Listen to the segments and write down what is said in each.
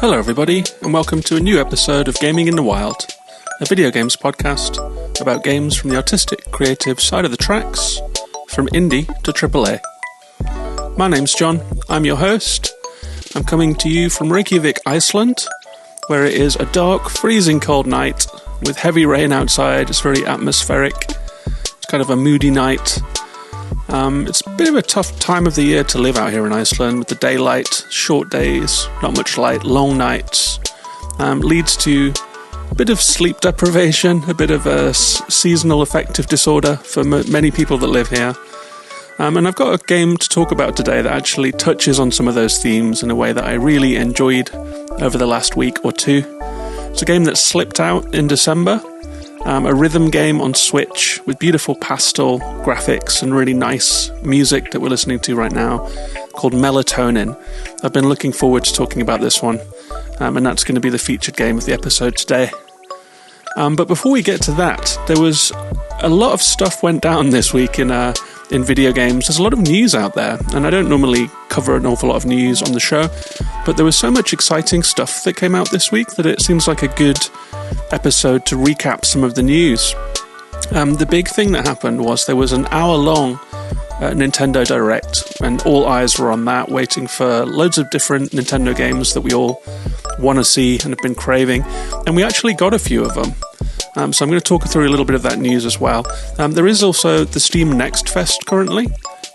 Hello everybody, and welcome to a new episode of Gaming in the Wild, a video games podcast about games from the artistic, creative side of the tracks, from indie to AAA. My name's John, I'm your host. I'm coming to you from Reykjavik, Iceland, where it is a dark, freezing cold night with heavy rain outside. It's very atmospheric. It's kind of a moody night. It's a bit of a tough time of the year to live out here in Iceland with the daylight, short days, not much light, long nights. Leads to a bit of sleep deprivation, a bit of a seasonal affective disorder for many people that live here. And I've got a game to talk about today that actually touches on some of those themes in a way that I really enjoyed over the last week or two. It's a game that slipped out in December. A rhythm game on Switch with beautiful pastel graphics and really nice music that we're listening to right now called Melatonin. I've been looking forward to talking about this one, and that's going to be the featured game of the episode today. But before we get to that, there was a lot of stuff went down this week in video games. There's a lot of news out there, and I don't normally cover an awful lot of news on the show, but there was so much exciting stuff that came out this week that it seems like a good episode to recap some of the news. The big thing that happened was there was an hour-long Nintendo Direct, and all eyes were on that, waiting for loads of different Nintendo games that we all want to see and have been craving, and we actually got a few of them. So I'm going to talk through a little bit of that news as well. There is also the Steam Next Fest currently,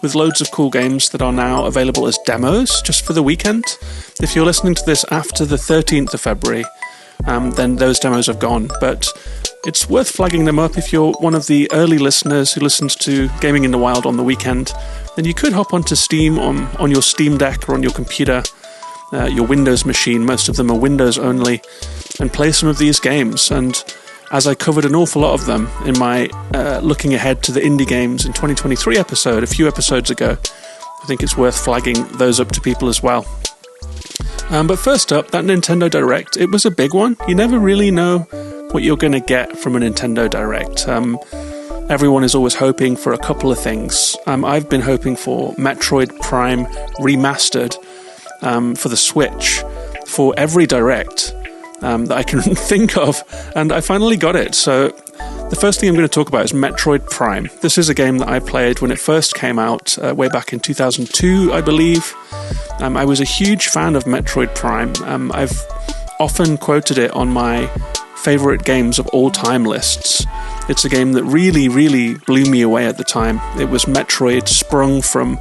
with loads of cool games that are now available as demos just for the weekend. If you're listening to this after the 13th of February, then those demos have gone. But it's worth flagging them up if you're one of the early listeners who listens to Gaming in the Wild on the weekend. Then you could hop onto Steam on your Steam Deck or on your computer, your Windows machine. Most of them are Windows only, and play some of these games. And as I covered an awful lot of them in my looking ahead to the indie games in 2023 episode, a few episodes ago, I think it's worth flagging those up to people as well. But first up, that Nintendo Direct, it was a big one. You never really know what you're going to get from a Nintendo Direct. Everyone is always hoping for a couple of things. I've been hoping for Metroid Prime Remastered for the Switch for every Direct that I can think of, and I finally got it. So the first thing I'm going to talk about is Metroid Prime. This is a game that I played when it first came out way back in 2002, I believe. I was a huge fan of Metroid Prime. I've often quoted it on my favourite games of all time lists. It's a game that really, really blew me away at the time. It was Metroid sprung from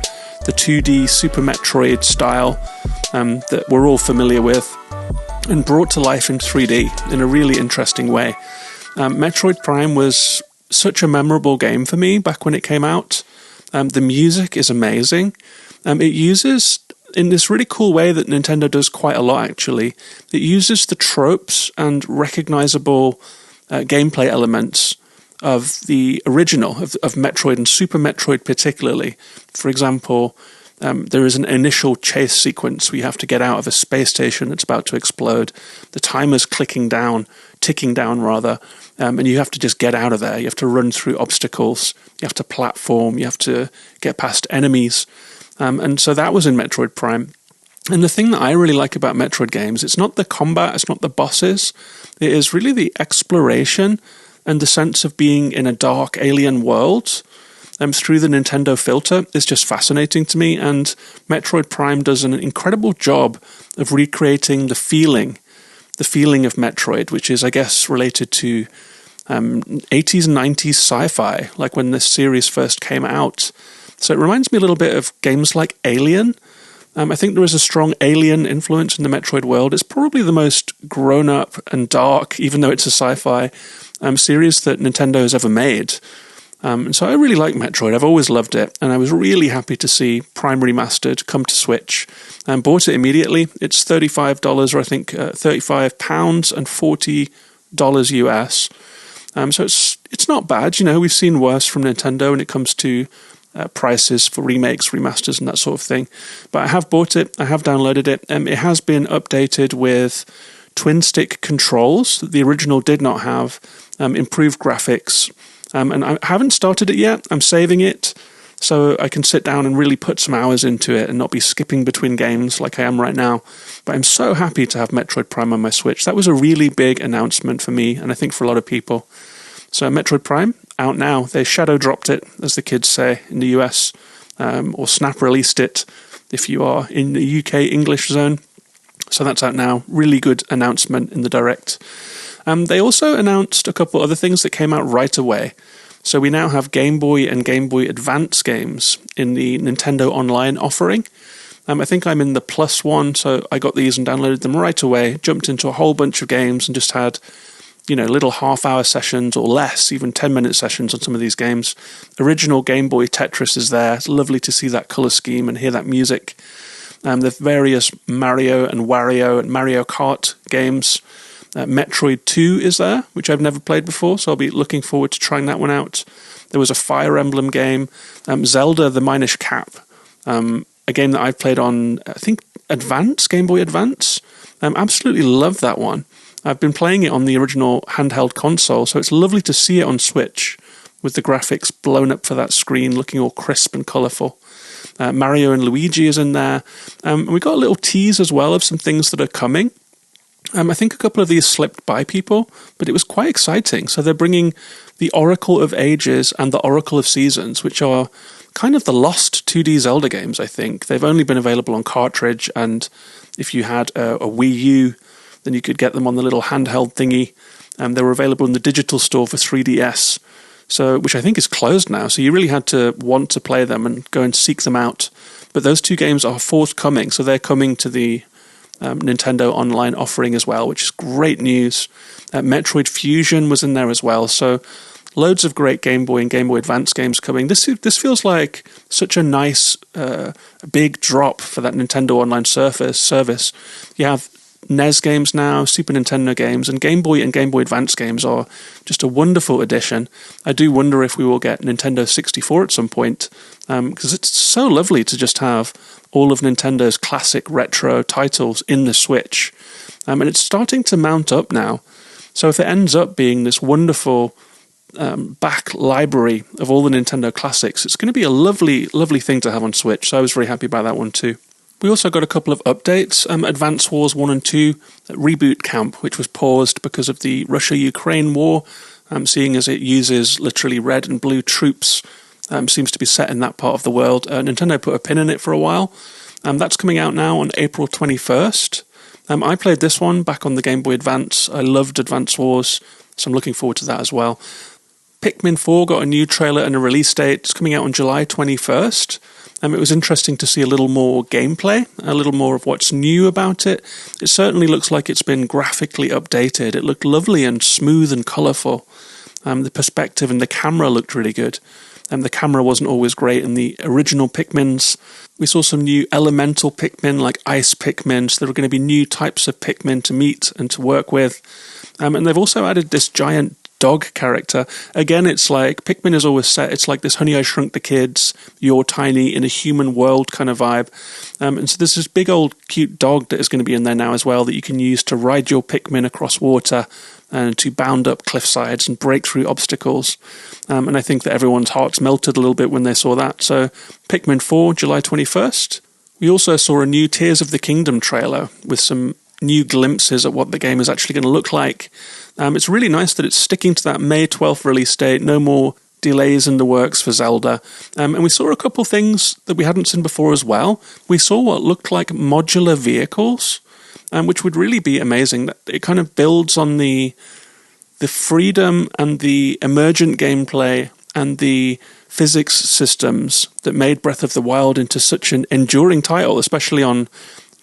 the 2D Super Metroid style that we're all familiar with, and brought to life in 3D in a really interesting way. Metroid Prime was such a memorable game for me back when it came out. The music is amazing. It uses, in this really cool way that Nintendo does quite a lot actually, it uses the tropes and recognizable gameplay elements of the original, of Metroid and Super Metroid particularly. For example, there is an initial chase sequence where you have to get out of a space station that's about to explode. The timer's ticking down, and you have to just get out of there. You have to run through obstacles, you have to platform, you have to get past enemies. And so that was in Metroid Prime. And the thing that I really like about Metroid games, it's not the combat, it's not the bosses, it is really the exploration and the sense of being in a dark alien world. Through the Nintendo filter is just fascinating to me, and Metroid Prime does an incredible job of recreating the feeling of Metroid, which is, I guess, related to 80s and 90s sci-fi, like when this series first came out. So it reminds me a little bit of games like Alien. I think there is a strong Alien influence in the Metroid world. It's probably the most grown-up and dark, even though it's a sci-fi series that Nintendo has ever made. And so I really like Metroid. I've always loved it, and I was really happy to see Prime Remastered come to Switch, and bought it immediately. It's $35, or I think £35 and $40 US. So it's not bad. You know, we've seen worse from Nintendo when it comes to prices for remakes, remasters, and that sort of thing. But I have bought it. I have downloaded it. It has been updated with twin stick controls that the original did not have, improved graphics. And I haven't started it yet. I'm saving it. so I can sit down and really put some hours into it and not be skipping between games like I am right now. But I'm so happy to have Metroid Prime on my Switch. That was a really big announcement for me, and I think for a lot of people. So Metroid Prime, out now. They shadow dropped it, as the kids say in the US, or snap released it if you are in the UK English zone. So that's out now. Really good announcement in the Direct. They also announced a couple other things that came out right away. So we now have Game Boy and Game Boy Advance games in the Nintendo Online offering. I think I'm in the Plus one, so I got these and downloaded them right away, jumped into a whole bunch of games and just had, little half-hour sessions or less, even 10-minute sessions on some of these games. Original Game Boy Tetris is there. It's lovely to see that colour scheme and hear that music. The various Mario and Wario and Mario Kart games. Metroid 2 is there, which I've never played before, so I'll be looking forward to trying that one out. There was a Fire Emblem game. Zelda the Minish Cap, a game that I've played on, I think, Game Boy Advance. Absolutely love that one. I've been playing it on the original handheld console, so it's lovely to see it on Switch with the graphics blown up for that screen, looking all crisp and colourful. Mario and Luigi is in there. We got a little tease as well of some things that are coming. I think a couple of these slipped by people, but it was quite exciting. So they're bringing the Oracle of Ages and the Oracle of Seasons, which are kind of the lost 2D Zelda games, I think. They've only been available on cartridge, and if you had a Wii U, then you could get them on the little handheld thingy. They were available in the digital store for 3DS, which I think is closed now. So you really had to want to play them and go and seek them out. But those two games are forthcoming, so they're coming to the Nintendo Online offering as well, which is great news. Metroid Fusion was in there as well, so loads of great Game Boy and Game Boy Advance games coming. This feels like such a nice, big drop for that Nintendo Online service. You have NES games now, Super Nintendo games, and Game Boy Advance games are just a wonderful addition. I do wonder if we will get Nintendo 64 at some point, because it's so lovely to just have all of Nintendo's classic retro titles in the Switch. And it's starting to mount up now. So if it ends up being this wonderful back library of all the Nintendo classics, it's going to be a lovely, lovely thing to have on Switch. So I was very happy about that one too. We also got a couple of updates. Advance Wars 1 and 2 Reboot Camp, which was paused because of the Russia-Ukraine war, seeing as it uses literally red and blue troops, seems to be set in that part of the world. Nintendo put a pin in it for a while. That's coming out now on April 21st. I played this one back on the Game Boy Advance. I loved Advance Wars, so I'm looking forward to that as well. Pikmin 4 got a new trailer and a release date. It's coming out on July 21st. It was interesting to see a little more gameplay, a little more of what's new about it. It certainly looks like it's been graphically updated. It looked lovely and smooth and colourful. The perspective and the camera looked really good. The camera wasn't always great in the original Pikmins. We saw some new elemental Pikmin, like ice Pikmin, so there are going to be new types of Pikmin to meet and to work with. And they've also added this giant dog character. Again, it's like Pikmin is always set, it's like this Honey I Shrunk the Kids, You're Tiny in a human world kind of vibe. And so there's this big old cute dog that is going to be in there now as well that you can use to ride your Pikmin across water and to bound up cliff sides and break through obstacles. And I think that everyone's hearts melted a little bit when they saw that. So Pikmin 4, July 21st. We also saw a new Tears of the Kingdom trailer with some new glimpses at what the game is actually going to look like. It's really nice that it's sticking to that May 12th release date, no more delays in the works for Zelda. And we saw a couple things that we hadn't seen before as well. We saw what looked like modular vehicles, which would really be amazing. It kind of builds on the freedom and the emergent gameplay and the physics systems that made Breath of the Wild into such an enduring title, especially on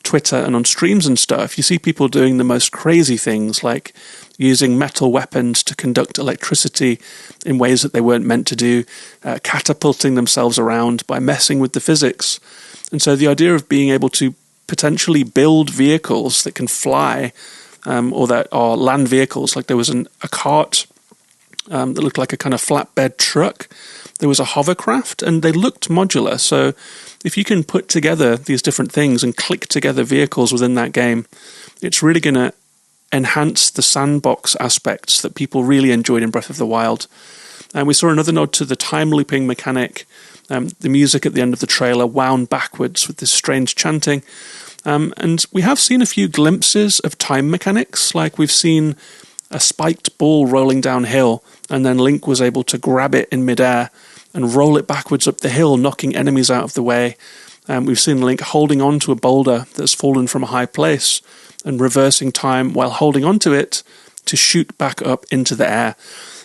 Twitter and on streams and stuff. You see people doing the most crazy things, like using metal weapons to conduct electricity in ways that they weren't meant to do, catapulting themselves around by messing with the physics. And so the idea of being able to potentially build vehicles that can fly, or that are land vehicles, like there was a cart that looked like a kind of flatbed truck. There was a hovercraft, and they looked modular. So if you can put together these different things and click together vehicles within that game, it's really going to enhance the sandbox aspects that people really enjoyed in Breath of the Wild. And we saw another nod to the time looping mechanic. The music at the end of the trailer wound backwards with this strange chanting. And we have seen a few glimpses of time mechanics, like we've seen a spiked ball rolling downhill, and then Link was able to grab it in midair and roll it backwards up the hill, knocking enemies out of the way. We've seen Link holding on to a boulder that's fallen from a high place and reversing time while holding onto it to shoot back up into the air.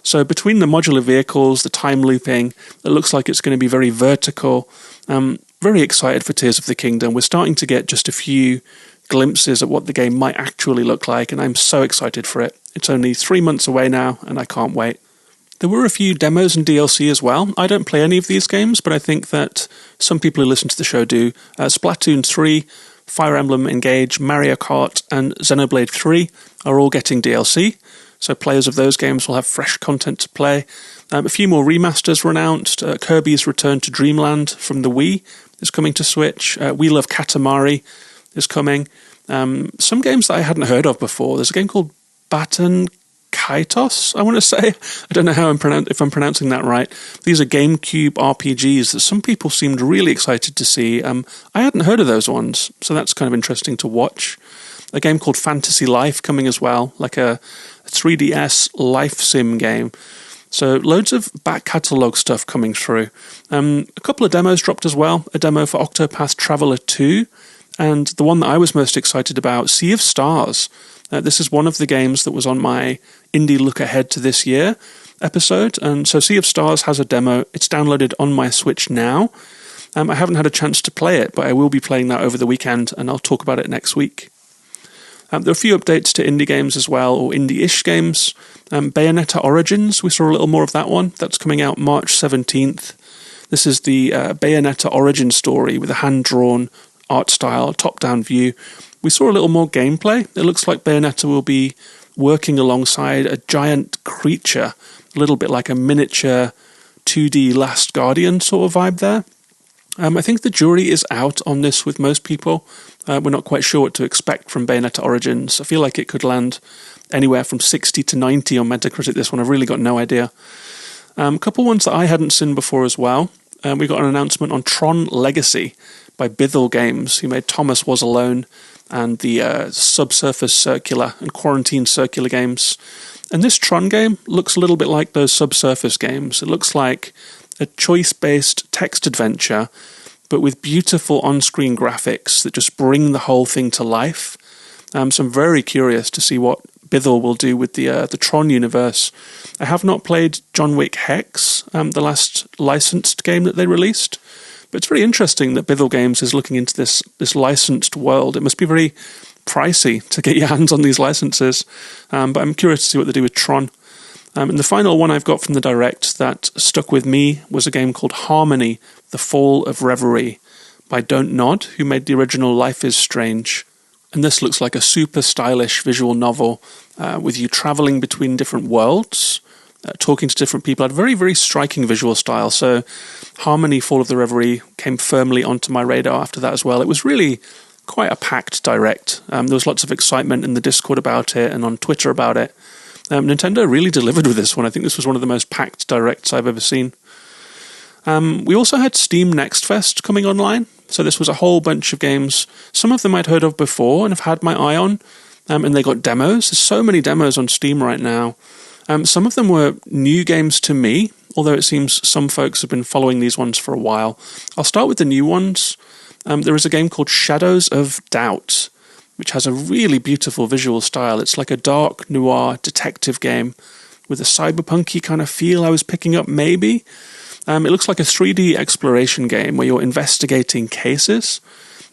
So between the modular vehicles, the time looping, it looks like it's going to be very vertical. Very excited for Tears of the Kingdom. We're starting to get just a few glimpses at what the game might actually look like, and I'm so excited for it. It's only 3 months away now, and I can't wait. There were a few demos and DLC as well. I don't play any of these games, but I think that some people who listen to the show do. Splatoon 3, Fire Emblem Engage, Mario Kart, and Xenoblade 3 are all getting DLC, so players of those games will have fresh content to play. A few more remasters were announced. Kirby's Return to Dreamland from the Wii is coming to Switch. We Love Katamari is coming. Some games that I hadn't heard of before. There's a game called Baton Kaitos, I want to say. I don't know if I'm pronouncing that right. These are GameCube RPGs that some people seemed really excited to see. I hadn't heard of those ones, so that's kind of interesting to watch. A game called Fantasy Life coming as well, like a 3DS life sim game. So loads of back catalogue stuff coming through. A couple of demos dropped as well. A demo for Octopath Traveler 2, and the one that I was most excited about, Sea of Stars. This is one of the games that was on my Indie Look Ahead to This Year episode, and so Sea of Stars has a demo. It's downloaded on my Switch now. I haven't had a chance to play it, but I will be playing that over the weekend, and I'll talk about it next week. There are a few updates to indie games as well, or indie-ish games. Bayonetta Origins, we saw a little more of that one. That's coming out March 17th. This is the Bayonetta origin story with a hand-drawn art style, top-down view. We saw a little more gameplay. It looks like Bayonetta will be working alongside a giant creature, a little bit like a miniature 2D Last Guardian sort of vibe there. I think the jury is out on this with most people. We're not quite sure what to expect from Bayonetta Origins. I feel like it could land anywhere from 60 to 90 on Metacritic, this one. I've really got no idea. A couple ones that I hadn't seen before as well. We got an announcement on Tron Legacy by Bithell Games, who made Thomas Was Alone and the Subsurface Circular and Quarantine Circular games. And this Tron game looks a little bit like those Subsurface games. It looks like a choice-based text adventure, but with beautiful on-screen graphics that just bring the whole thing to life. So I'm very curious to see what Bithell will do with the Tron universe. I have not played John Wick Hex, the last licensed game that they released, but it's very interesting that Bithell Games is looking into this licensed world. It must be very pricey to get your hands on these licenses, but I'm curious to see what they do with Tron. And the final one I've got from the Direct that stuck with me was a game called Harmony, The Fall of Reverie by Don't Nod, who made the original Life is Strange. And this looks like a super stylish visual novel with you traveling between different worlds, talking to different people. It had a very, very striking visual style. So Harmony, Fall of the Reverie came firmly onto my radar after that as well. It was really quite a packed Direct. There was lots of excitement in the Discord about it and on Twitter about it. Nintendo really delivered with this one. I think this was one of the most packed Directs I've ever seen. We also had Steam Next Fest coming online. So this was a whole bunch of games. Some of them I'd heard of before and have had my eye on. And they got demos. There's so many demos on Steam right now. Some of them were new games to me, although it seems some folks have been following these ones for a while. I'll start with the new ones. There is a game called Shadows of Doubt, which has a really beautiful visual style. It's like a dark noir detective game with a cyberpunky kind of feel I was picking up, maybe. It looks like a 3D exploration game where you're investigating cases.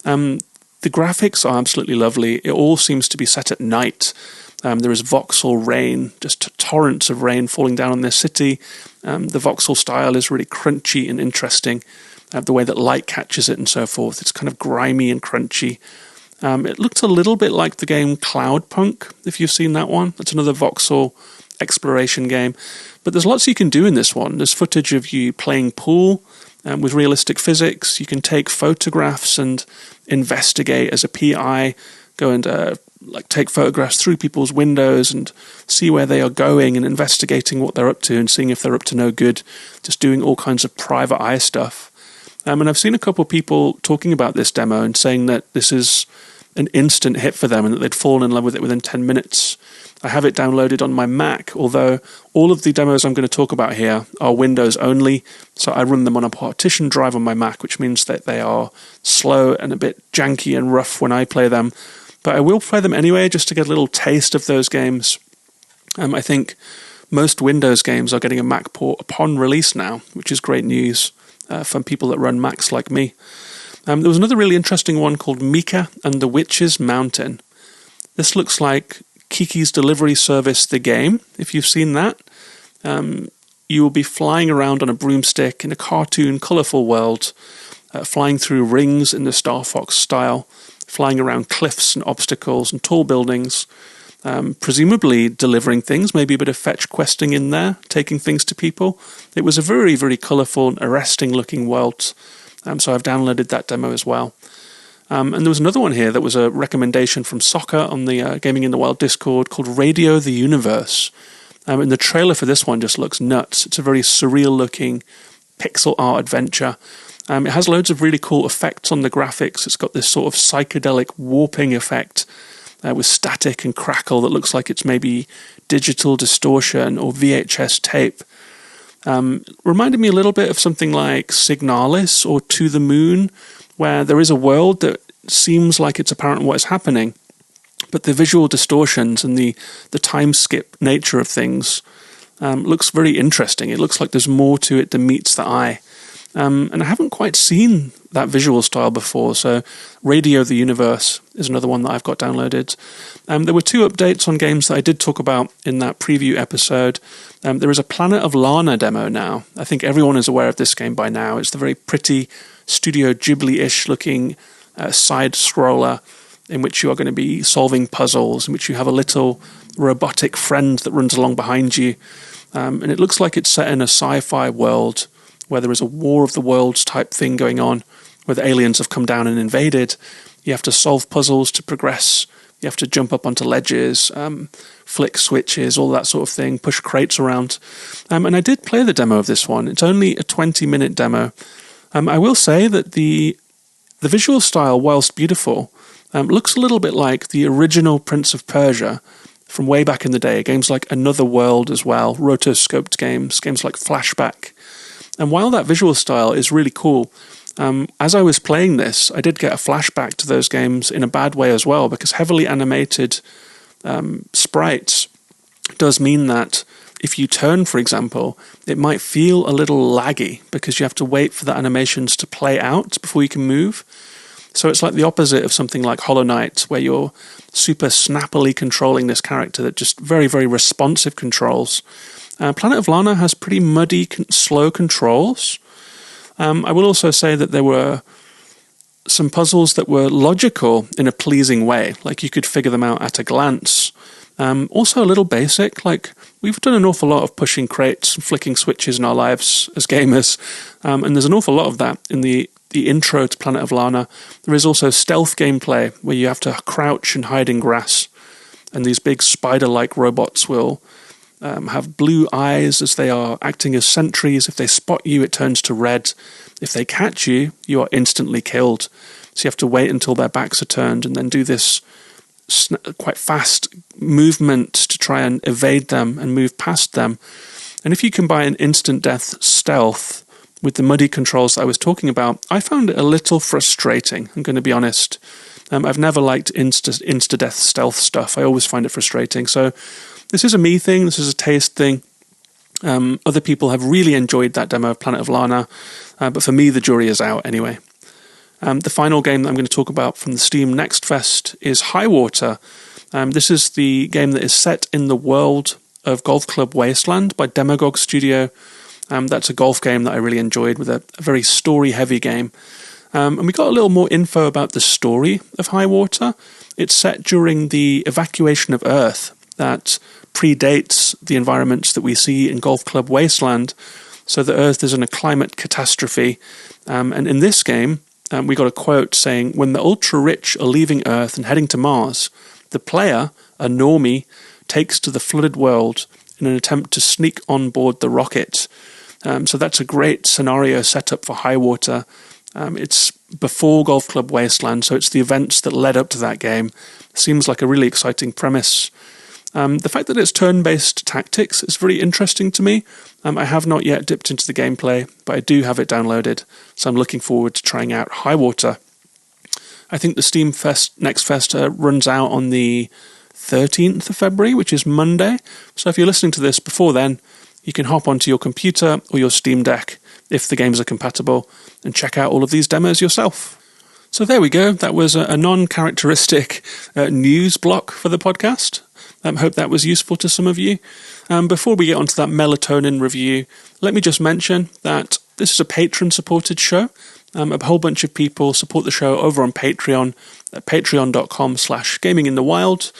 The graphics are absolutely lovely. It all seems to be set at night. There is voxel rain, just torrents of rain falling down on this city. The voxel style is really crunchy and interesting. The way that light catches it and so forth. It's kind of grimy and crunchy. It looked a little bit like the game Cloudpunk, if you've seen that one. That's another voxel exploration game. But there's lots you can do in this one. There's footage of you playing pool with realistic physics. You can take photographs and investigate as a PI, go and like take photographs through people's windows and see where they are going and investigating what they're up to and seeing if they're up to no good, just doing all kinds of private eye stuff. And I've seen a couple of people talking about this demo and saying that this is an instant hit for them and that they'd fallen in love with it within 10 minutes. I have it downloaded on my Mac, although all of the demos I'm going to talk about here are Windows only, so I run them on a partition drive on my Mac, which means that they are slow and a bit janky and rough when I play them. But I will play them anyway, just to get a little taste of those games. I think most Windows games are getting a Mac port upon release now, which is great news from people that run Macs like me. There was another really interesting one called Mika and the Witch's Mountain. This looks like Kiki's Delivery Service, the game, if you've seen that. You will be flying around on a broomstick in a cartoon, colourful world, flying through rings in the Star Fox style, flying around cliffs and obstacles and tall buildings, presumably delivering things, maybe a bit of fetch questing in there, taking things to people. It was a very, very colourful and arresting looking world, so I've downloaded that demo as well. And there was another one here that was a recommendation from Soccer on the Gaming in the Wild Discord called Radio the Universe. And the trailer for this one just looks nuts. It's a very surreal-looking pixel art adventure. It has loads of really cool effects on the graphics. It's got this sort of psychedelic warping effect with static and crackle that looks like it's maybe digital distortion or VHS tape. Reminded me a little bit of something like Signalis or To the Moon, where there is a world that seems like it's apparent what is happening, but the visual distortions and the time skip nature of things looks very interesting. It looks like there's more to it than meets the eye. And I haven't quite seen that visual style before, so Radio the Universe is another one that I've got downloaded. There were 2 updates on games that I did talk about in that preview episode. There is a Planet of Lana demo now. I think everyone is aware of this game by now. It's the very pretty Studio Ghibli-ish looking side-scroller in which you are going to be solving puzzles, in which you have a little robotic friend that runs along behind you. And it looks like it's set in a sci-fi world where there is a War of the Worlds type thing going on, where the aliens have come down and invaded. You have to solve puzzles to progress. You have to jump up onto ledges, flick switches, all that sort of thing, push crates around. And I did play the demo of this one. It's only a 20-minute demo. I will say that the visual style, whilst beautiful, looks a little bit like the original Prince of Persia from way back in the day, games like Another World as well, rotoscoped games like Flashback. And while that visual style is really cool, as I was playing this, I did get a flashback to those games in a bad way as well, because heavily animated sprites does mean that if you turn, for example, it might feel a little laggy because you have to wait for the animations to play out before you can move. So it's like the opposite of something like Hollow Knight, where you're super snappily controlling this character that just very, very responsive controls. Planet of Lana has pretty muddy, slow controls. I will also say that there were some puzzles that were logical in a pleasing way, like you could figure them out at a glance. Also a little basic, like we've done an awful lot of pushing crates and flicking switches in our lives as gamers, and there's an awful lot of that in the intro to Planet of Lana. There is also stealth gameplay where you have to crouch and hide in grass, and these big spider-like robots will have blue eyes as they are acting as sentries. If they spot you, it turns to red. If they catch you, you are instantly killed. So you have to wait until their backs are turned and then do this quite fast movement to try and evade them and move past them. And if you combine instant death stealth with the muddy controls that I was talking about, I found it a little frustrating, I'm going to be honest. I've never liked insta-death stealth stuff. I always find it frustrating. So this is a me thing, this is a taste thing. Other people have really enjoyed that demo of Planet of Lana, but for me the jury is out anyway. The final game that I'm going to talk about from the Steam Next Fest is Highwater. This is the game that is set in the world of Golf Club Wasteland by Demagog Studio. That's a golf game that I really enjoyed, with a very story-heavy game. And we got a little more info about the story of Highwater. It's set during the evacuation of Earth that predates the environments that we see in Golf Club Wasteland. So the Earth is in a climate catastrophe. And in this game, we got a quote saying, "When the ultra-rich are leaving Earth and heading to Mars, the player, a normie, takes to the flooded world in an attempt to sneak on board the rocket. So that's a great scenario setup for High Water. It's before Golf Club Wasteland, so it's the events that led up to that game. Seems like a really exciting premise. The fact that it's turn-based tactics is very interesting to me. I have not yet dipped into the gameplay, but I do have it downloaded, so I'm looking forward to trying out High Water. I think the Steam Next Festa runs out on the 13th of February, which is Monday. So if you're listening to this before then, you can hop onto your computer or your Steam Deck, if the games are compatible, and check out all of these demos yourself. So there we go. That was a non-characteristic news block for the podcast. Hope that was useful to some of you. Before we get onto that Melatonin review, let me just mention that this is a patron-supported show. A whole bunch of people support the show over on Patreon at patreon.com/gaminginthewild.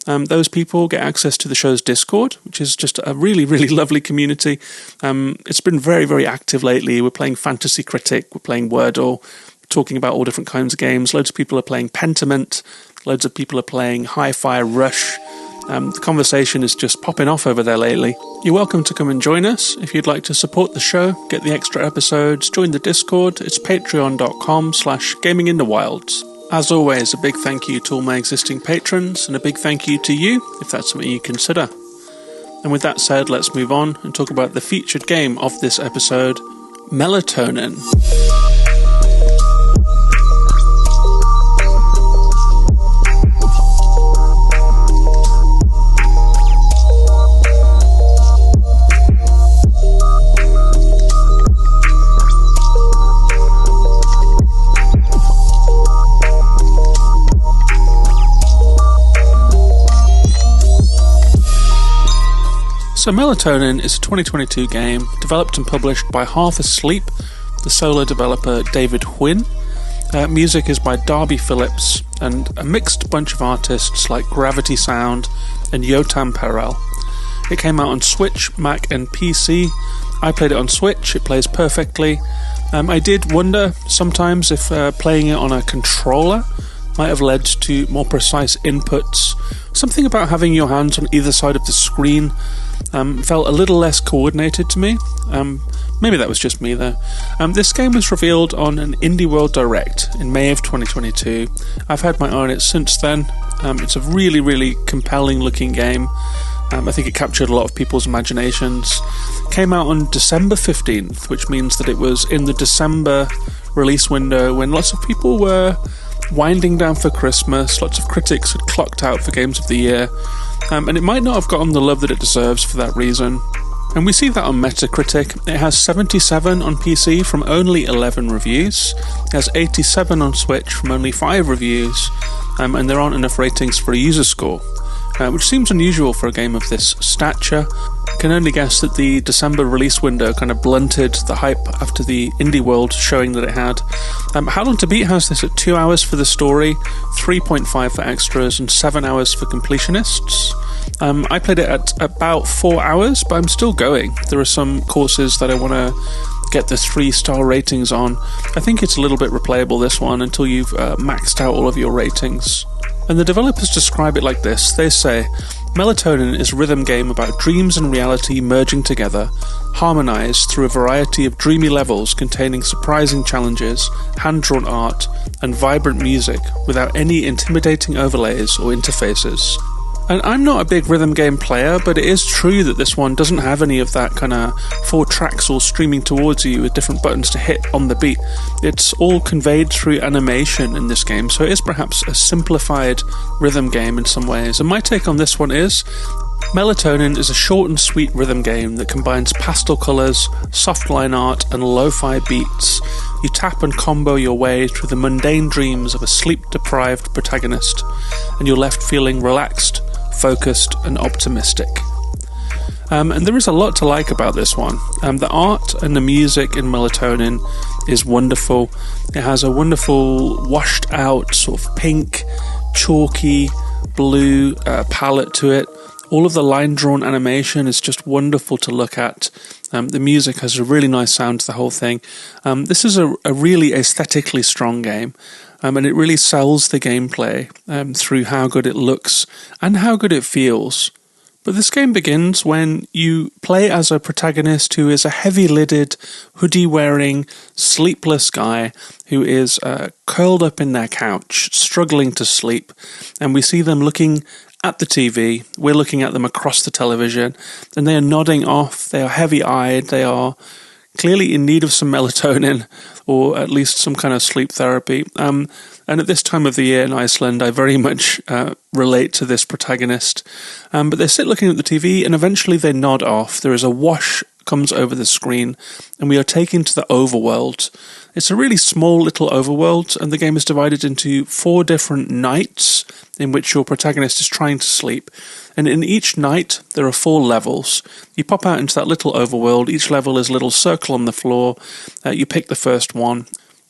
Those people get access to the show's Discord, which is just a really, really lovely community. It's been very, very active lately. We're playing Fantasy Critic, we're playing Wordle, talking about all different kinds of games. Loads of people are playing Pentiment, loads of people are playing Hi-Fi Rush. The conversation is just popping off over there lately. You're welcome to come and join us. If you'd like to support the show, get the extra episodes, join the Discord. It's patreon.com/gaminginthewilds. As always, a big thank you to all my existing patrons, and a big thank you to you, if that's something you consider. And with that said, let's move on and talk about the featured game of this episode, Melatonin. So Melatonin is a 2022 game developed and published by Half Asleep, the solo developer David Huynh. Music is by Darby Phillips and a mixed bunch of artists like Gravity Sound and Yotam Perel. It came out on Switch, Mac and PC. I played it on Switch, it plays perfectly. I did wonder sometimes if playing it on a controller might have led to more precise inputs. Something about having your hands on either side of the screen felt a little less coordinated to me. Maybe that was just me though. This game was revealed on an Indie World Direct in May of 2022. I've had my eye on it since then. It's a really, really compelling looking game. I think it captured a lot of people's imaginations. Came out on December 15th, which means that it was in the December release window when lots of people were winding down for Christmas. Lots of critics had clocked out for Games of the Year, and it might not have gotten the love that it deserves for that reason. And we see that on Metacritic. It has 77 on PC from only 11 reviews. It has 87 on Switch from only 5 reviews, and there aren't enough ratings for a user score, which seems unusual for a game of this stature. I can only guess that the December release window kind of blunted the hype after the Indie World showing that it had. How Long to Beat has this at 2 hours for the story, 3.5 for extras, and 7 hours for completionists. I played it at about 4 hours, but I'm still going. There are some courses that I want to get the 3-star ratings on. I think it's a little bit replayable, this one, until you've maxed out all of your ratings. And the developers describe it like this. They say, Melatonin is a rhythm game about dreams and reality merging together, harmonized through a variety of dreamy levels containing surprising challenges, hand-drawn art, and vibrant music without any intimidating overlays or interfaces. And I'm not a big rhythm game player, but it is true that this one doesn't have any of that kind of 4 tracks all streaming towards you with different buttons to hit on the beat. It's all conveyed through animation in this game, so it is perhaps a simplified rhythm game in some ways. And my take on this one is, Melatonin is a short and sweet rhythm game that combines pastel colours, soft line art, and lo-fi beats. You tap and combo your way through the mundane dreams of a sleep-deprived protagonist, and you're left feeling relaxed, focused and optimistic. And there is a lot to like about this one. The art and the music in Melatonin is wonderful. It has a wonderful washed out sort of pink, chalky, blue palette to it. All of the line drawn animation is just wonderful to look at. The music has a really nice sound to the whole thing. This is a really aesthetically strong game. and it really sells the gameplay through how good it looks and how good it feels. But this game begins when you play as a protagonist who is a heavy-lidded, hoodie-wearing, sleepless guy who is curled up in their couch, struggling to sleep, and we see them looking at the TV. We're looking at them across the television, and they are nodding off, they are heavy-eyed, they are clearly in need of some melatonin, or at least some kind of sleep therapy. And at this time of the year in Iceland, I very much relate to this protagonist. But they sit looking at the TV, and eventually they nod off. There is a wash comes over the screen, and we are taken to the overworld. It's a really small little overworld, and the game is divided into 4 different nights in which your protagonist is trying to sleep. And in each night, there are 4 levels. You pop out into that little overworld. Each level is a little circle on the floor. You pick the first one,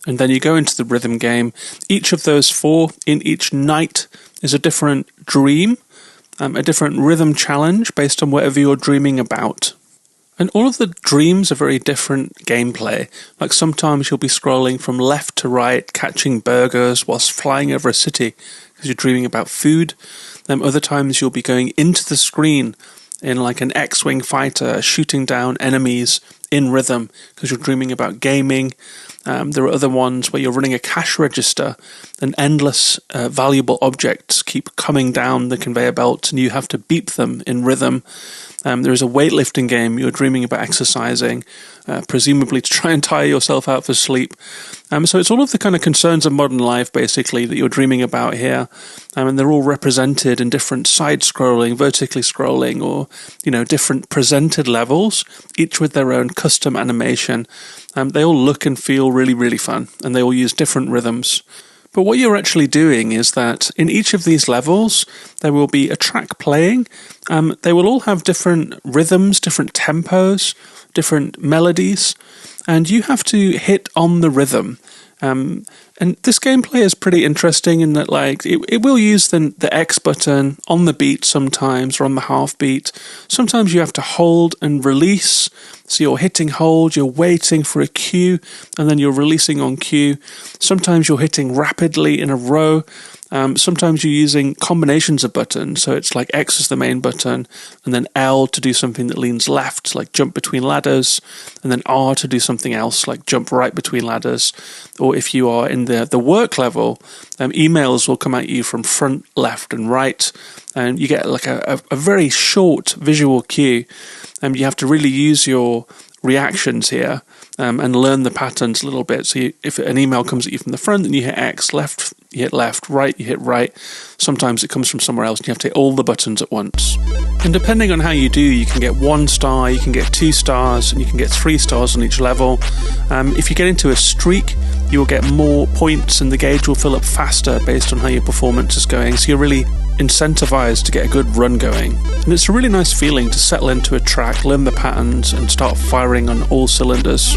and then you go into the rhythm game. Each of those 4 in each night is a different dream, a different rhythm challenge based on whatever you're dreaming about. And all of the dreams are very different gameplay. Like sometimes you'll be scrolling from left to right, catching burgers whilst flying over a city because you're dreaming about food. Then other times you'll be going into the screen in like an X-Wing fighter, shooting down enemies in rhythm because you're dreaming about gaming. There are other ones where you're running a cash register and endless valuable objects keep coming down the conveyor belt and you have to beep them in rhythm. There is a weightlifting game. You're dreaming about exercising, presumably to try and tire yourself out for sleep. So it's all of the kind of concerns of modern life, basically, that you're dreaming about here. And they're all represented in different side-scrolling, vertically scrolling, or, different presented levels, each with their own custom animation. They all look and feel really, really fun, and they all use different rhythms. But what you're actually doing is that in each of these levels, there will be a track playing. They will all have different rhythms, different tempos, different melodies, and you have to hit on the rhythm. And this gameplay is pretty interesting in that, it will use the X button on the beat sometimes, or on the half beat. Sometimes you have to hold and release. So you're hitting hold, you're waiting for a cue, and then you're releasing on cue. Sometimes you're hitting rapidly in a row. Sometimes you're using combinations of buttons. So it's like X is the main button, and then L to do something that leans left, like jump between ladders, and then R to do something else, like jump right between ladders. Or if you are in the work level, emails will come at you from front, left, and right, and you get like a very short visual cue. You have to really use your reactions here and learn the patterns a little bit. So if an email comes at you from the front, then you hit X, left, you hit left, right, you hit right. Sometimes it comes from somewhere else and you have to hit all the buttons at once. And depending on how you do, you can get 1 star, you can get 2 stars, and you can get 3 stars on each level. If you get into a streak, you will get more points and the gauge will fill up faster based on how your performance is going. So you're really incentivized to get a good run going. And it's a really nice feeling to settle into a track, learn the patterns, and start firing on all cylinders.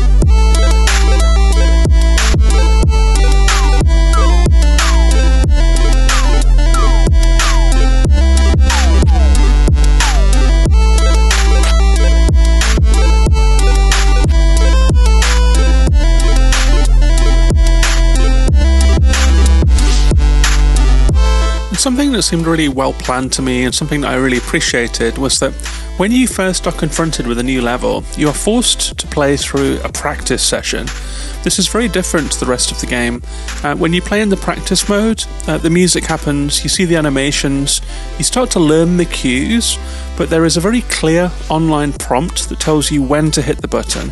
Something that seemed really well planned to me and something that I really appreciated was that when you first are confronted with a new level, you are forced to play through a practice session. This is very different to the rest of the game. When you play in the practice mode, the music happens, you see the animations, you start to learn the cues, but there is a very clear online prompt that tells you when to hit the button,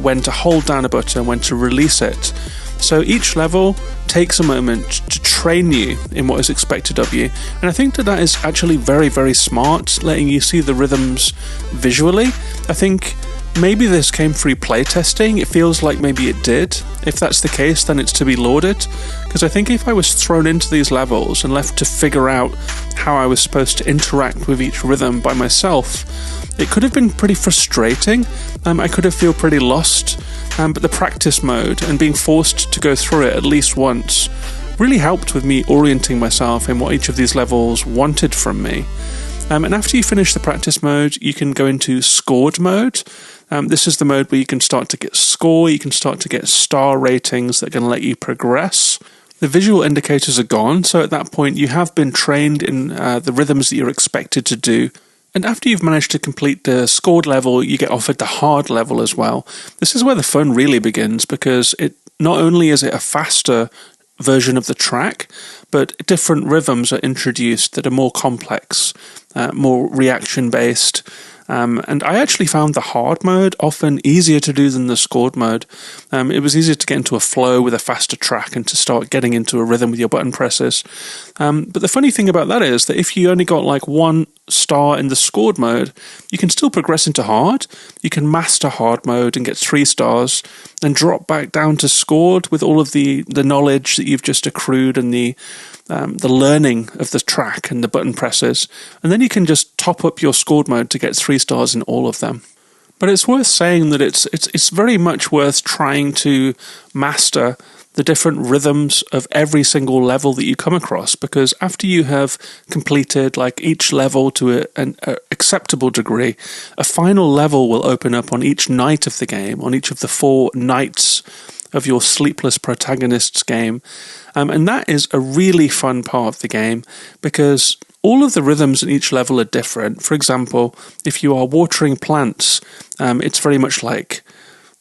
when to hold down a button, when to release it. So each level takes a moment to train you in what is expected of you. And I think that is actually very, very smart, letting you see the rhythms visually. I think maybe this came through playtesting. It feels like maybe it did. If that's the case, then it's to be lauded. Because I think if I was thrown into these levels and left to figure out how I was supposed to interact with each rhythm by myself, it could have been pretty frustrating. I could have felt pretty lost. But the practice mode and being forced to go through it at least once really helped with me orienting myself in what each of these levels wanted from me. And after you finish the practice mode, you can go into scored mode. This is the mode where you can start to get score, you can start to get star ratings that are going to let you progress. the visual indicators are gone, so at that point you have been trained in the rhythms that you're expected to do. And after you've managed to complete the scored level, you get offered the hard level as well. This is where the fun really begins, because it not only is it a faster version of the track, but different rhythms are introduced that are more complex, more reaction-based. And I actually found the hard mode often easier to do than the scored mode. It was easier to get into a flow with a faster track and to start getting into a rhythm with your button presses. But the funny thing about that is that if you only got like 1 star in the scored mode, you can still progress into hard. You can master hard mode and get 3 stars, then drop back down to scored with all of the knowledge that you've just accrued and the learning of the track and the button presses, and then you can just top up your scored mode to get 3 stars in all of them. But it's worth saying that it's very much worth trying to master the different rhythms of every single level that you come across, because after you have completed like each level to an acceptable degree, a final level will open up on each night of the game, on each of the 4 nights of your sleepless protagonist's game. And that is a really fun part of the game, because all of the rhythms in each level are different. For example, if you are watering plants, it's very much like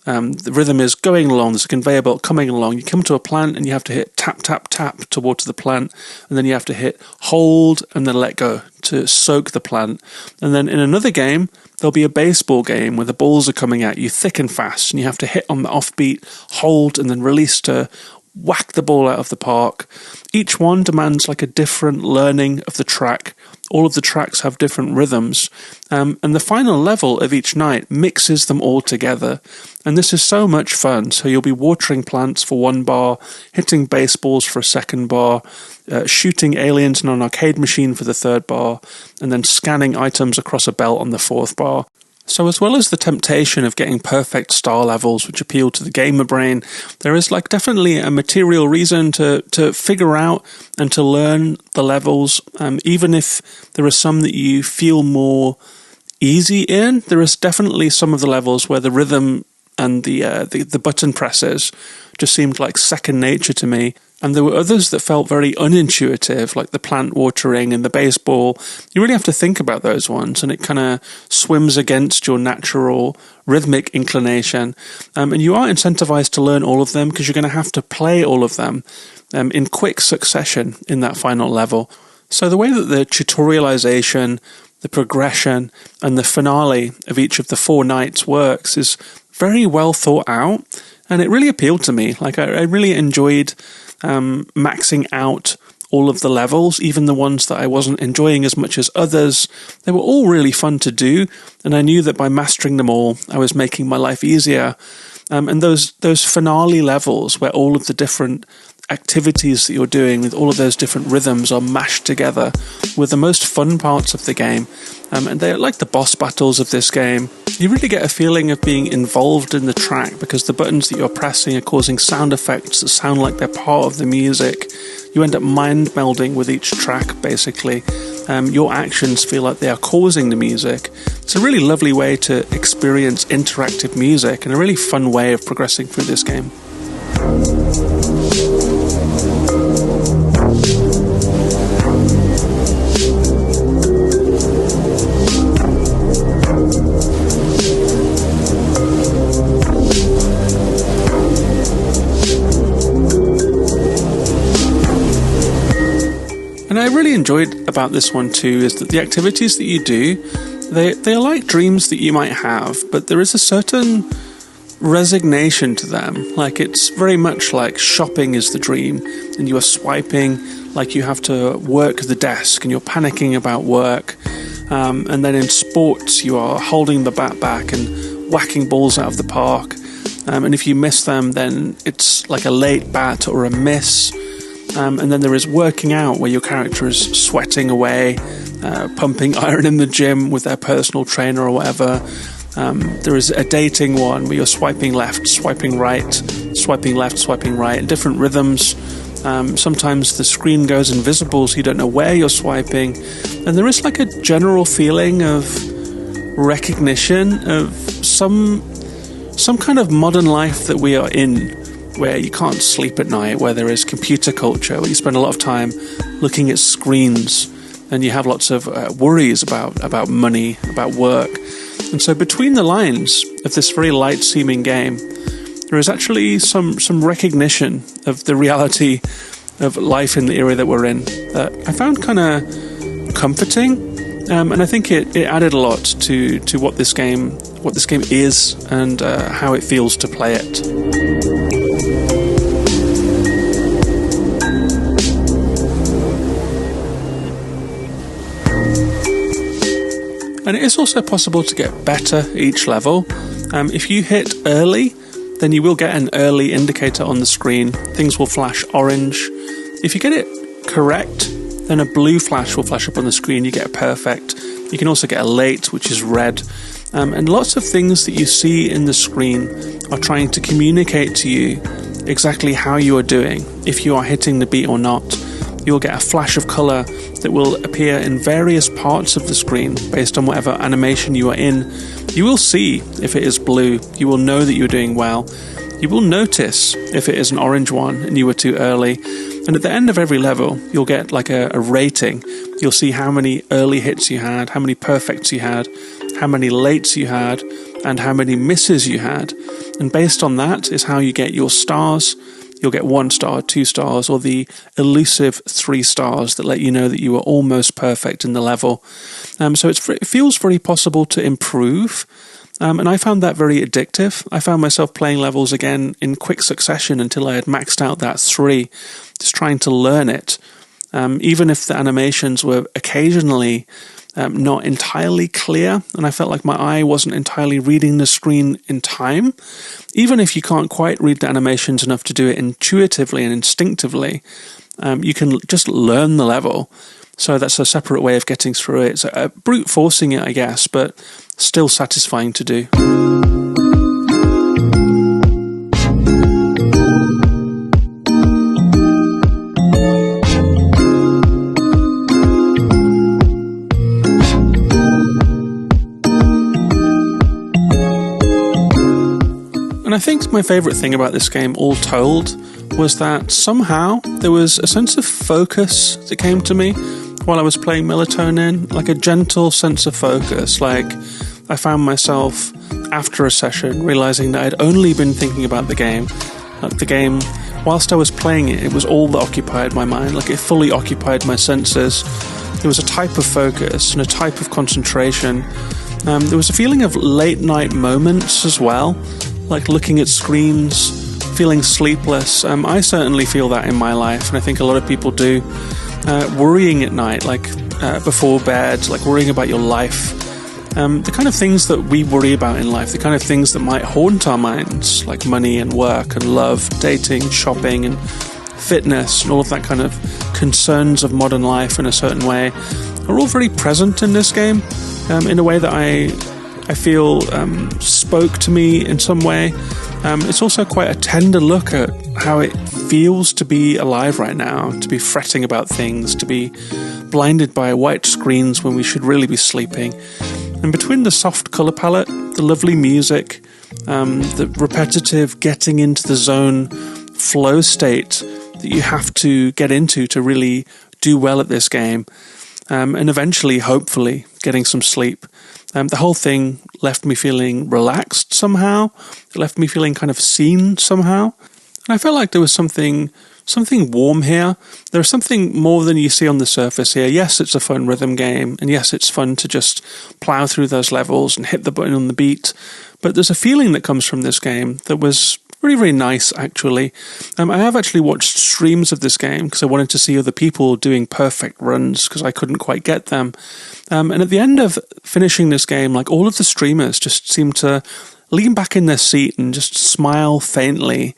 the rhythm is going along, there's a conveyor belt coming along. You come to a plant and you have to hit tap, tap, tap to water the plant, and then you have to hit hold and then let go to soak the plant. And then in another game, there'll be a baseball game where the balls are coming at you thick and fast, and you have to hit on the offbeat, hold, and then release to whack the ball out of the park. Each one demands like a different learning of the track. All of the tracks have different rhythms, and the final level of each night mixes them all together. And this is so much fun. So you'll be watering plants for 1 bar, hitting baseballs for a 2nd bar, shooting aliens in an arcade machine for the 3rd bar, and then scanning items across a belt on the 4th bar. So as well as the temptation of getting perfect star levels which appeal to the gamer brain, there is like definitely a material reason to figure out and to learn the levels, even if there are some that you feel more easy in. There is definitely some of the levels where the rhythm and the button presses just seemed like second nature to me. And there were others that felt very unintuitive, like the plant watering and the baseball. You really have to think about those ones, and it kind of swims against your natural rhythmic inclination. And you are incentivized to learn all of them, because you're going to have to play all of them in quick succession in that final level. So the way that the tutorialization, the progression, and the finale of each of the 4 nights works is very well thought out, and it really appealed to me. Like I really enjoyed maxing out all of the levels, even the ones that I wasn't enjoying as much as others. They were all really fun to do, and I knew that by mastering them all, I was making my life easier. And those finale levels where all of the different activities that you're doing with all of those different rhythms are mashed together were the most fun parts of the game. And they're like the boss battles of this game. You really get a feeling of being involved in the track, because the buttons that you're pressing are causing sound effects that sound like they're part of the music. You end up mind melding with each track, basically. Your actions feel like they are causing the music. It's a really lovely way to experience interactive music, and a really fun way of progressing through this game. And I really enjoyed about this one too is that the activities that you do, they are like dreams that you might have, but there is a certain resignation to them. Like it's very much like shopping is the dream, and you are swiping like you have to work the desk and you're panicking about work. And then in sports, you are holding the bat back and whacking balls out of the park. And if you miss them, then it's like a late bat or a miss. And then there is working out, where your character is sweating away, pumping iron in the gym with their personal trainer or whatever. There is a dating one where you're swiping left, swiping right, swiping left, swiping right, different rhythms. Sometimes the screen goes invisible, so you don't know where you're swiping. And there is like a general feeling of recognition of some kind of modern life that we are in. where you can't sleep at night, where there is computer culture, where you spend a lot of time looking at screens and you have lots of worries about money, about work. And so between the lines of this very light-seeming game, there is actually some recognition of the reality of life in the era that we're in that I found kind of comforting. And I think it added a lot to what this game is and how it feels to play it. And it is also possible to get better each level. If you hit early, then you will get an early indicator on the screen. Things will flash orange. If you get it correct, then a blue flash will flash up on the screen. You get perfect. You can also get a late, which is red. And lots of things that you see in the screen are trying to communicate to you exactly how you are doing, if you are hitting the beat or not. You'll get a flash of colour that will appear in various parts of the screen based on whatever animation you are in. You will see if it is blue. You will know that you're doing well. You will notice if it is an orange one and you were too early. And at the end of every level, you'll get like a rating. You'll see how many early hits you had, how many perfects you had, how many lates you had, and how many misses you had. And based on that is how you get your stars. You'll get 1 star, 2 stars, or the elusive 3 stars that let you know that you were almost perfect in the level. So it feels very possible to improve. And I found that very addictive. I found myself playing levels again in quick succession until I had maxed out that 3, just trying to learn it. Even if the animations were occasionally not entirely clear, and I felt like my eye wasn't entirely reading the screen in time. Even if you can't quite read the animations enough to do it intuitively and instinctively, you can just learn the level. So that's a separate way of getting through it. So brute forcing it, I guess, but still satisfying to do. And I think my favourite thing about this game, all told, was that somehow there was a sense of focus that came to me while I was playing Melatonin, like a gentle sense of focus. Like I found myself after a session realising that I'd only been thinking about the game. Like the game, whilst I was playing it, it was all that occupied my mind. Like it fully occupied my senses. There was a type of focus and a type of concentration. There was a feeling of late night moments as well, like looking at screens, feeling sleepless. I certainly feel that in my life, and I think a lot of people do. Worrying at night, like before bed, like worrying about your life. The kind of things that we worry about in life, the kind of things that might haunt our minds, like money and work and love, dating, shopping and fitness and all of that kind of concerns of modern life in a certain way, are all very present in this game in a way that I feel spoke to me in some way. It's also quite a tender look at how it feels to be alive right now, to be fretting about things, to be blinded by white screens when we should really be sleeping. And between the soft colour palette, the lovely music, the repetitive getting into the zone flow state that you have to get into to really do well at this game, and eventually, hopefully, getting some sleep. The whole thing left me feeling relaxed somehow. It left me feeling kind of seen somehow. And I felt like there was something warm here. There's something more than you see on the surface here. Yes, it's a fun rhythm game, and yes, it's fun to just plow through those levels and hit the button on the beat. But there's a feeling that comes from this game that was really, really nice, actually. I have actually watched streams of this game because I wanted to see other people doing perfect runs because I couldn't quite get them. And at the end of finishing this game, like all of the streamers just seemed to lean back in their seat and just smile faintly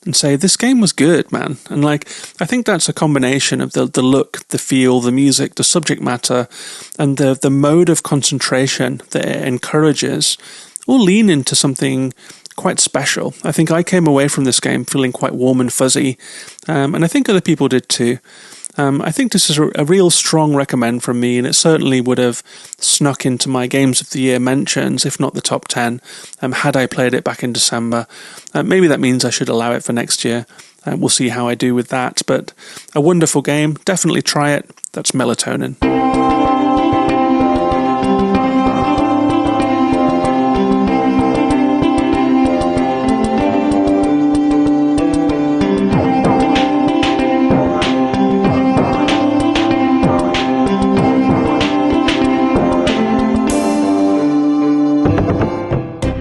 and say, this game was good, man. And like, I think that's a combination of the look, the feel, the music, the subject matter, and the mode of concentration that it encourages all lean into something quite special. I think I came away from this game feeling quite warm and fuzzy, and I think other people did too. I think this is a real strong recommend from me, and it certainly would have snuck into my Games of the Year mentions, if not the top 10, had I played it back in December. Maybe that means I should allow it for next year. We'll see how I do with that, but a wonderful game. Definitely try it. That's Melatonin.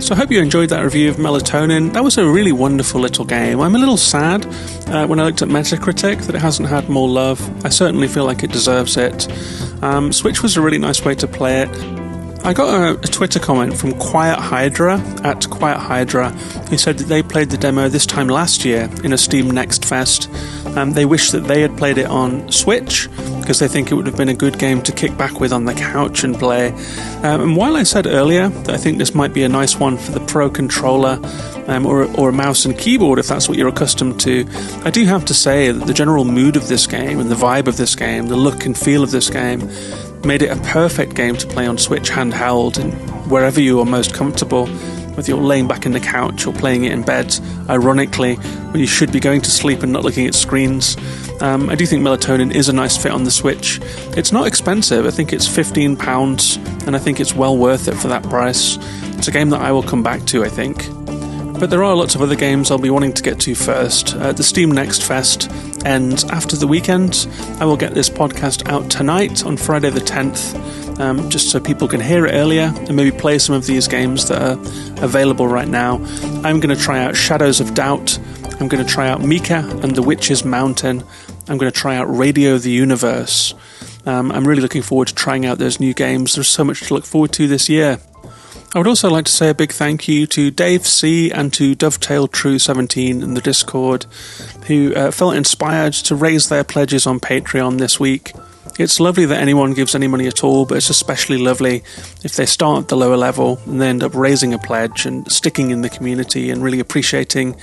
So I hope you enjoyed that review of Melatonin. That was a really wonderful little game. I'm a little sad when I looked at Metacritic that it hasn't had more love. I certainly feel like it deserves it. Switch was a really nice way to play it. I got a Twitter comment from Quiet Hydra, at Quiet Hydra, who said that they played the demo this time last year in a Steam Next Fest. They wish that they had played it on Switch, because they think it would have been a good game to kick back with on the couch and play. And while I said earlier that I think this might be a nice one for the Pro Controller, or a mouse and keyboard if that's what you're accustomed to, I do have to say that the general mood of this game and the vibe of this game, the look and feel of this game, made it a perfect game to play on Switch handheld and wherever you are most comfortable, whether you're laying back in the couch or playing it in bed, ironically, when you should be going to sleep and not looking at screens. I do think Melatonin is a nice fit on the Switch. It's not expensive, I think it's £15, and I think it's well worth it for that price. It's a game that I will come back to, I think. But there are lots of other games I'll be wanting to get to first. The Steam Next Fest ends after the weekend. I will get this podcast out tonight on Friday the 10th, just so people can hear it earlier and maybe play some of these games that are available right now. I'm going to try out Shadows of Doubt. I'm going to try out Mika and the Witch's Mountain. I'm going to try out Radio the Universe. I'm really looking forward to trying out those new games. There's so much to look forward to this year. I would also like to say a big thank you to Dave C. and to Dovetail True 17 in the Discord, who felt inspired to raise their pledges on Patreon this week. It's lovely that anyone gives any money at all, but it's especially lovely if they start at the lower level and they end up raising a pledge and sticking in the community and really appreciating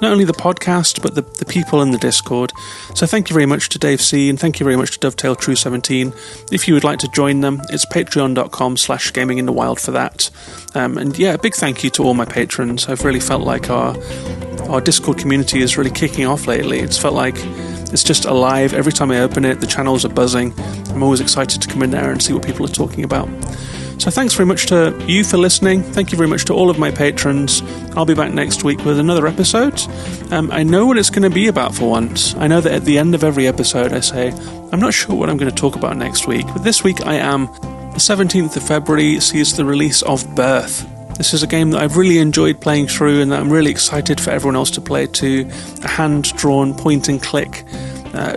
not only the podcast, but the people in the Discord. So thank you very much to Dave C, and thank you very much to Dovetail True 17. If you would like to join them, it's patreon.com/gaminginthewild for that. And yeah, a big thank you to all my patrons. I've really felt like our Discord community is really kicking off lately. It's felt like it's just alive. Every time I open it, the channels are buzzing. I'm always excited to come in there and see what people are talking about. So thanks very much to you for listening. Thank you very much to all of my patrons. I'll be back next week with another episode. I know what it's going to be about for once. I know that at the end of every episode I say, I'm not sure what I'm going to talk about next week, but this week I am. The 17th of February sees the release of Birth. This is a game that I've really enjoyed playing through and that I'm really excited for everyone else to play too. A hand-drawn point-and-click,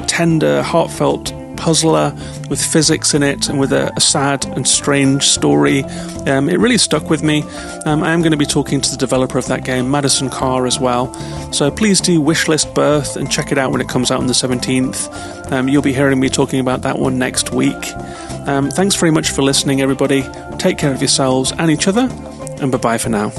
tender, heartfelt puzzler with physics in it and with a sad and strange story. It really stuck with me. I am going to be talking to the developer of that game, Madison Carr, as well. So please do wishlist Birth and check it out when it comes out on the 17th. You'll be hearing me talking about that one next week. Thanks very much for listening, everybody. Take care of yourselves and each other, and bye-bye for now.